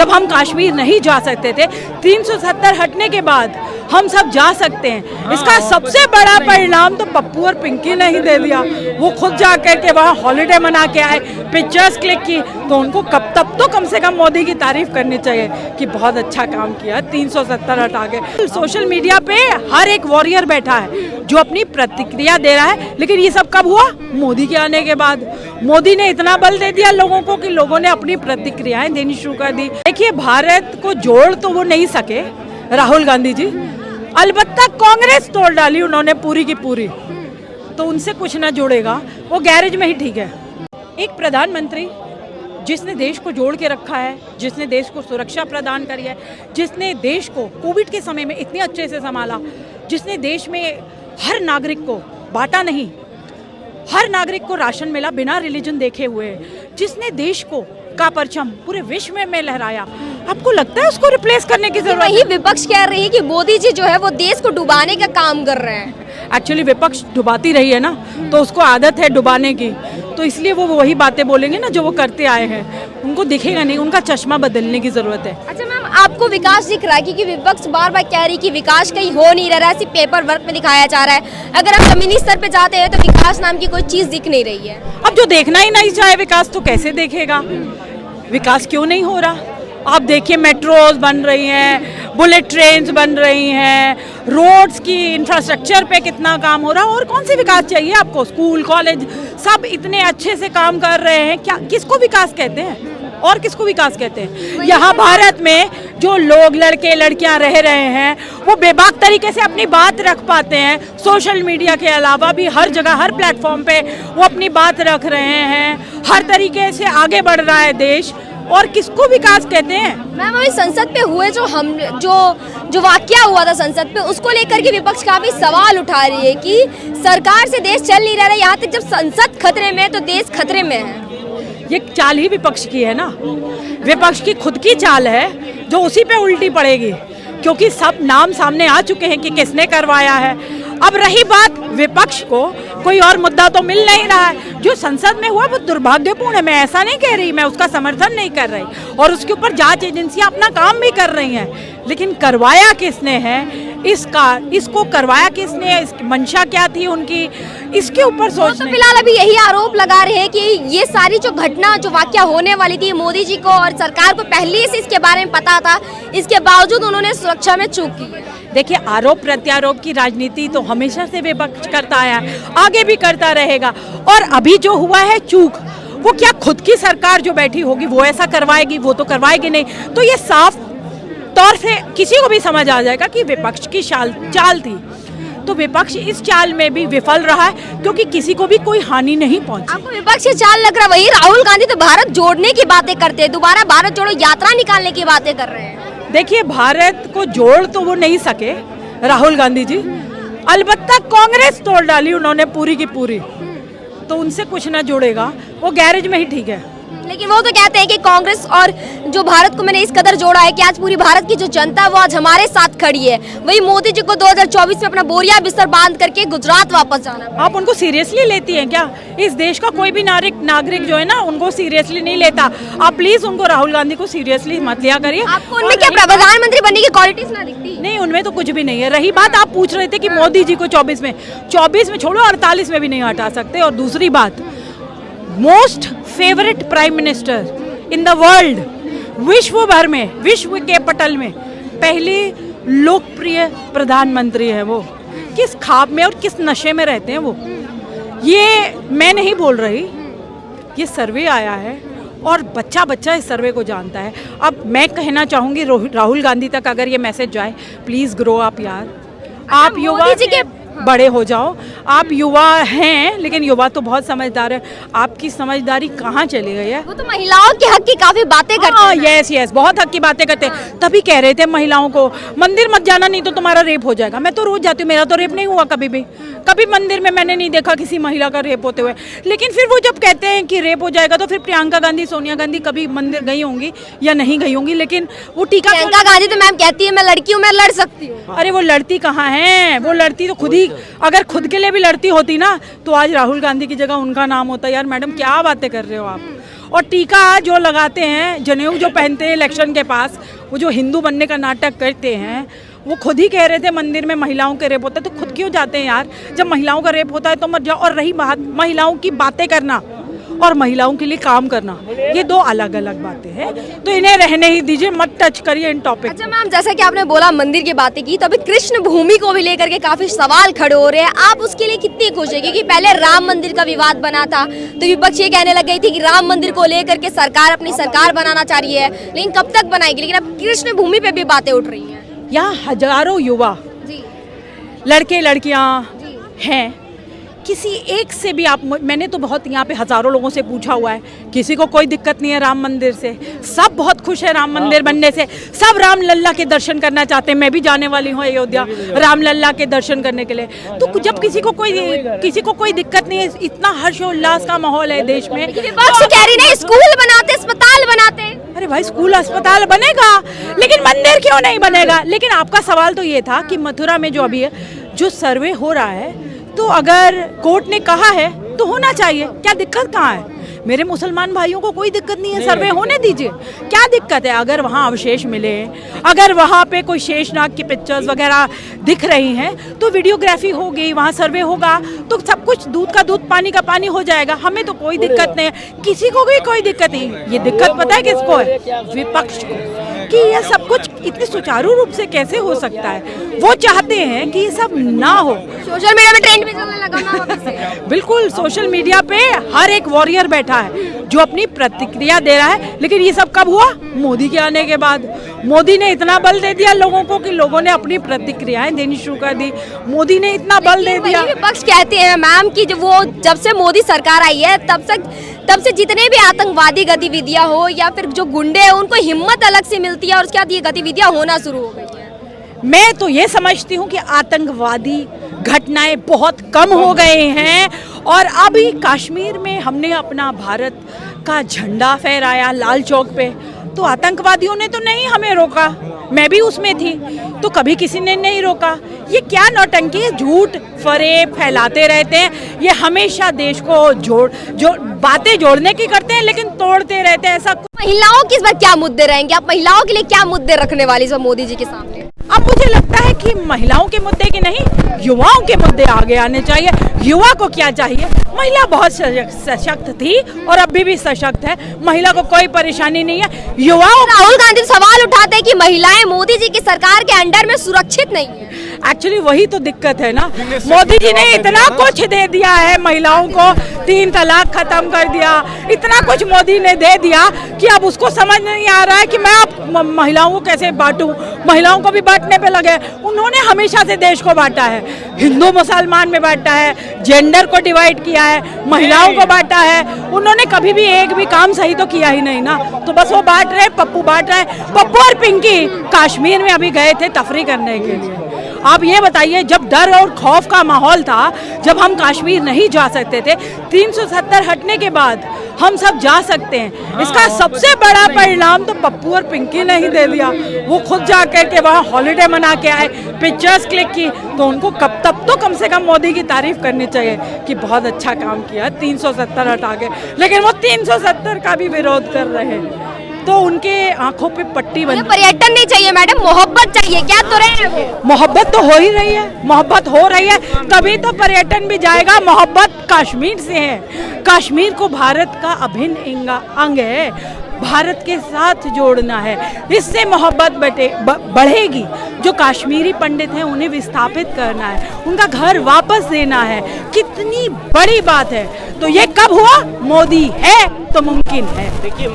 जब हम कश्मीर नहीं जा सकते थे, 370 हटने के बाद हम सब जा सकते हैं। इसका सबसे बड़ा परिणाम तो पप्पू और पिंकी ने ही दे दिया। वो खुद जा करके वहाँ हॉलिडे मना के आए, पिक्चर्स क्लिक की, तो उनको तब तो कम से कम मोदी की तारीफ करनी चाहिए कि बहुत अच्छा काम किया, 370 हटा के। सोशल मीडिया पे हर एक वॉरियर बैठा है जो अपनी प्रतिक्रिया दे रहा है, लेकिन ये सब कब हुआ? मोदी के आने के बाद। मोदी ने इतना बल दे दिया लोगों को कि लोगों ने अपनी प्रतिक्रियाएं देनी शुरू कर दी। देखिए, भारत को जोड़ तो वो नहीं सके राहुल गांधी जी, अलबत्ता कांग्रेस तोड़ डाली उन्होंने पूरी की पूरी, तो उनसे कुछ ना जोड़ेगा, वो गैरेज में ही ठीक है। एक प्रधानमंत्री जिसने देश को जोड़ के रखा है, जिसने देश को सुरक्षा प्रदान करी है, जिसने देश को कोविड के समय में इतने अच्छे से संभाला, जिसने देश में हर नागरिक को बांटा नहीं, हर नागरिक को राशन मिला बिना रिलीजन देखे हुए, जिसने देश को का परचम पूरे विश्व में लहराया, आपको लगता है उसको रिप्लेस करने की जरूरत है? वही विपक्ष कह रही है कि मोदी जी जो है वो देश को डुबाने का काम कर रहे हैं। एक्चुअली विपक्ष डुबाती रही है ना, तो उसको आदत है डुबाने की, तो इसलिए वो वही बातें बोलेंगे ना जो वो करते आए हैं। उनको दिखेगा नहीं, उनका चश्मा बदलने की जरूरत है। अच्छा मैम, आपको विकास दिख रहा है? क्योंकि विपक्ष बार बार कह रही कि विकास कहीं हो नहीं रहा है, सिर्फ पेपर वर्क में दिखाया जा रहा है। अगर आप जमीनी स्तर पे जाते हैं तो विकास नाम की कोई चीज दिख नहीं रही है। अब जो देखना ही नहीं चाहे विकास, तो कैसे देखेगा? विकास क्यों नहीं हो रहा? आप देखिए, मेट्रोज बन रही हैं, बुलेट ट्रेन्स बन रही हैं, रोड्स की इंफ्रास्ट्रक्चर पे कितना काम हो रहा है, और कौन सी विकास चाहिए आपको? स्कूल कॉलेज सब इतने अच्छे से काम कर रहे हैं, क्या किसको विकास कहते हैं और किसको विकास कहते हैं? यहाँ भारत में जो लोग, लड़के लड़कियाँ रह रहे हैं, वो बेबाक तरीके से अपनी बात रख पाते हैं। सोशल मीडिया के अलावा भी हर जगह, हर प्लेटफॉर्म पे वो अपनी बात रख रहे हैं, हर तरीके से आगे बढ़ रहा है देश, और किसको विकास कहते हैं? मैम, अभी संसद पे हुए जो वाकया हुआ था संसद पे, उसको लेकर के विपक्ष काफी सवाल उठा रही है कि सरकार से देश चल नहीं रहा है। यहाँ तक जब संसद खतरे में है तो देश खतरे में है। ये चाल ही विपक्ष की है ना, विपक्ष की खुद की चाल है जो उसी पे उल्टी पड़ेगी, क्योंकि सब नाम सामने आ चुके हैं कि किसने करवाया है। अब रही बात विपक्ष को, कोई और मुद्दा तो मिल नहीं रहा है। जो संसद में हुआ वो दुर्भाग्यपूर्ण है, मैं ऐसा नहीं कह रही, मैं उसका समर्थन नहीं कर रही, और उसके ऊपर जांच एजेंसियां अपना काम भी कर रही हैं, लेकिन करवाया किसने है, इसको करवाया किसने, इसकी मंशा क्या थी उनकी, इसके ऊपर सोचने। तो फिलहाल अभी यही आरोप लगा रहे हैं कि ये सारी जो घटना, जो वाकया होने वाली थी, मोदी जी को और सरकार को पहले से इसके बारे में पता था, इसके बावजूद उन्होंने सुरक्षा में चूक की है। देखिए, आरोप प्रत्यारोप की राजनीति तो हमेशा से विपक्ष करता आया है, आगे भी करता रहेगा, और अभी जो हुआ है चूक, वो क्या खुद की सरकार जो बैठी होगी वो ऐसा करवाएगी? वो तो करवाएगी नहीं। तो ये साफ तौर से किसी को भी समझ आ जाएगा कि विपक्ष की चाल थी। तो विपक्ष इस चाल में भी विफल रहा है, क्योंकि किसी को भी कोई हानि नहीं पहुंची। आपको विपक्ष की चाल लग रहा है? वही राहुल गांधी तो भारत जोड़ने की बातें करते हैं, दोबारा भारत जोड़ो यात्रा निकालने की बातें कर रहे हैं। देखिए, भारत को जोड़ तो वो नहीं सके राहुल गांधी जी, अलबत्ता कांग्रेस तोड़ डाली उन्होंने पूरी की पूरी, तो उनसे कुछ ना जोड़ेगा, वो गैरेज में ही ठीक है। लेकिन वो तो कहते हैं कि कांग्रेस और जो भारत को मैंने इस कदर जोड़ा है कि आज पूरी भारत की जो जनता है वो आज हमारे साथ खड़ी है। वही मोदी जी को 2024 में अपना बोरिया बिस्तर बांध करके गुजरात वापस जाना। आप उनको सीरियसली लेती हैं क्या? इस देश का कोई भी नागरिक जो है ना, उनको सीरियसली नहीं लेता। आप प्लीज उनको, राहुल गांधी को सीरियसली मत लिया करिए। आपको उनमें क्या प्रधानमंत्री बनने की क्वालिटीज ना दिखती? नहीं, उनमें तो कुछ भी नहीं है। रही बात, आप पूछ रहे थे कि मोदी जी को 24 में छोड़ो, 48 में भी नहीं हटा सकते। और दूसरी बात, most favourite prime minister in the world, विश्व भर में, विश्व के पटल में पहली लोकप्रिय प्रधानमंत्री है वो। किस ख्वाब में और किस नशे में रहते हैं वो, ये मैं नहीं बोल रही, ये सर्वे आया है और बच्चा बच्चा इस सर्वे को जानता है। अब मैं कहना चाहूँगी राहुल गांधी तक अगर ये मैसेज जाए, प्लीज़ ग्रो अप यार, आप युवा के बड़े हो जाओ। आप युवा हैं, लेकिन युवा तो बहुत समझदार है, आपकी समझदारी कहाँ चली गई है? वो तो महिलाओं के हक की काफी बातें करते हैं। यस, बहुत हक की बातें करते हैं। तभी कह रहे थे महिलाओं को मंदिर मत जाना, नहीं तो तुम्हारा रेप हो जाएगा। मैं तो रोज जाती हूँ, मेरा तो रेप नहीं हुआ कभी भी, कभी मंदिर में मैंने नहीं देखा किसी महिला का रेप होते हुए। लेकिन फिर वो जब कहते हैं कि रेप हो जाएगा, तो फिर प्रियंका गांधी, सोनिया गांधी कभी मंदिर गई होंगी या नहीं गई होंगी, लेकिन वो टीका। प्रियंका गांधी तो मैम कहती है मैं लड़की हूँ, मैं लड़ सकती हूँ। अरे वो लड़ती कहाँ है? वो लड़ती तो खुद ही, अगर खुद के लिए भी लड़ती होती ना, तो आज राहुल गांधी की जगह उनका नाम होता। यार मैडम, क्या बातें कर रहे हो आप? और टीका जो लगाते हैं, जनेऊ जो पहनते हैं इलेक्शन के पास, वो जो हिंदू बनने का नाटक करते हैं, वो खुद ही कह रहे थे मंदिर में महिलाओं के रेप होता है, तो खुद क्यों जाते हैं यार? जब महिलाओं का रेप होता है तो मत जाओ। और रही बात महिलाओं की बातें करना और महिलाओं के लिए काम करना, ये दो अलग अलग बातें हैं, तो इन्हें रहने ही दीजिए, मत टच करिए इन टॉपिक। अच्छा मैम, जैसा कि आपने बोला मंदिर की बातें की, तो अभी कृष्ण भूमि को भी लेकर के काफी सवाल खड़े हो रहे हैं, आप उसके लिए कितनी खुश है? क्योंकि पहले राम मंदिर का विवाद बना था तो विपक्ष ये कहने लग गई थी कि राम मंदिर को लेकर के सरकार अपनी सरकार बनाना चाह रही है, लेकिन कब तक बनाएगी? लेकिन अब कृष्ण भूमि पे भी बातें उठ रही हैं। यहाँ हजारों युवा जी लड़के लड़कियाँ हैं, किसी एक से भी आप, मैंने तो बहुत यहाँ पे हजारों लोगों से पूछा हुआ है, किसी को कोई दिक्कत नहीं है राम मंदिर से, सब बहुत खुश है राम मंदिर बनने से, सब राम लल्ला के दर्शन करना चाहते हैं। मैं भी जाने वाली हूँ अयोध्या राम लल्ला के दर्शन करने के लिए। तो जब किसी को कोई दिक्कत नहीं है, इतना हर्षोल्लास का माहौल है देश में, विपक्ष कह रही नहीं स्कूल बनाते, अस्पताल बनाते। अरे भाई स्कूल अस्पताल बनेगा, लेकिन मंदिर क्यों नहीं बनेगा? लेकिन आपका सवाल तो ये था कि मथुरा में जो अभी जो सर्वे हो रहा है, तो अगर कोर्ट ने कहा है तो होना चाहिए, क्या दिक्कत कहाँ है? मेरे मुसलमान भाइयों को कोई दिक्कत नहीं है, सर्वे होने दीजिए, क्या दिक्कत है? अगर वहाँ अवशेष मिले, अगर वहाँ पे कोई शेषनाग की पिक्चर्स वगैरह दिख रही हैं, तो वीडियोग्राफी होगी, वहाँ सर्वे होगा, तो सब कुछ दूध का दूध पानी का पानी हो जाएगा। हमें तो कोई दिक्कत नहीं है, किसी को भी कोई दिक्कत नहीं। ये दिक्कत पता है किसको है? विपक्ष को, कि ये सब कुछ इतने सुचारू रूप से कैसे हो सकता है। वो चाहते हैं कि ये सब ना हो। सोशल मीडिया में ट्रेंड भी चलने लगा ना वापस से। बिल्कुल, सोशल मीडिया पे हर एक वॉरियर बैठा है जो अपनी प्रतिक्रिया दे रहा है। लेकिन ये सब कब हुआ? मोदी के आने के बाद। मोदी ने इतना बल दे दिया लोगों को कि लोगों ने अपनी प्रतिक्रियाएं देनी शुरू कर दी। मोदी ने इतना बल दे दिया। विपक्ष कहते हैं मैम कि जब से मोदी सरकार आई है तब से जितने भी आतंकवादी गतिविधियां हो या फिर जो गुंडे हैं, उनको हिम्मत अलग से मिलती है और उसके बाद ये गतिविधियां होना शुरू हो गई है। मैं तो ये समझती हूँ कि आतंकवादी घटनाएं बहुत कम हो गए हैं, और अभी कश्मीर में हमने अपना भारत का झंडा फहराया लाल चौक पे, तो आतंकवादियों ने तो नहीं हमें रोका, मैं भी उसमें थी, तो कभी किसी ने नहीं रोका। ये क्या नौटंकी है? झूठ फरेब फैलाते रहते हैं। ये हमेशा देश को बातें जोड़ने की करते हैं, लेकिन तोड़ते रहते हैं। ऐसा महिलाओं की इस बार क्या मुद्दे रहेंगे? आप महिलाओं के लिए क्या मुद्दे रखने वाली सब मोदी जी के सामने? अब मुझे लगता है कि महिलाओं के मुद्दे के नहीं, युवाओं के मुद्दे आगे आने चाहिए। युवा को क्या चाहिए? महिला बहुत सशक्त थी और अभी भी सशक्त है, महिला को कोई परेशानी नहीं है। युवाओं, राहुल गांधी सवाल उठाते हैं कि महिलाएं मोदी जी की सरकार के अंडर में सुरक्षित नहीं है। एक्चुअली वही तो दिक्कत है ना, मोदी जी ने इतना कुछ दे दिया है महिलाओं को, 3 तलाक खत्म कर दिया, इतना कुछ मोदी ने दे दिया कि अब उसको समझ नहीं आ रहा है कि मैं अब महिलाओं को कैसे बांटूं। महिलाओं को भी बांटने पे लगे। उन्होंने हमेशा से देश को बांटा है, हिंदू मुसलमान में बांटा है, जेंडर को डिवाइड किया है, महिलाओं को बांटा है। उन्होंने कभी भी एक भी काम सही तो किया ही नहीं ना, तो बस वो बांट रहे, पप्पू बांट रहे। पप्पू और पिंकी कश्मीर में अभी गए थे तफरी करने के लिए। आप ये बताइए, जब डर और खौफ का माहौल था, जब हम कश्मीर नहीं जा सकते थे, 370 हटने के बाद हम सब जा सकते हैं। इसका सबसे बड़ा परिणाम तो पप्पू और पिंकी ने ही दे दिया। वो खुद जा कर के वहाँ हॉलिडे मना के आए, पिक्चर्स क्लिक की, तो उनको तब तो कम से कम मोदी की तारीफ करनी चाहिए कि बहुत अच्छा काम किया, 370 हटा के। लेकिन वो 370 का भी विरोध कर रहे हैं, तो उनके आंखों पे पट्टी बनी। पर्यटन नहीं चाहिए मैडम, मोहब्बत चाहिए। क्या तो रहे हैं? मोहब्बत तो हो ही रही है, मोहब्बत हो रही है, तभी तो पर्यटन भी जाएगा। मोहब्बत कश्मीर से है। कश्मीर को भारत का अभिन्न अंग है, भारत के साथ जोड़ना है, इससे मोहब्बत बढ़ेगी। जो कश्मीरी पंडित हैं उन्हें विस्थापित करना है, उनका घर वापस देना है, कितनी बड़ी बात है। तो ये कब हुआ? मोदी है तो मुमकिन है। देखिए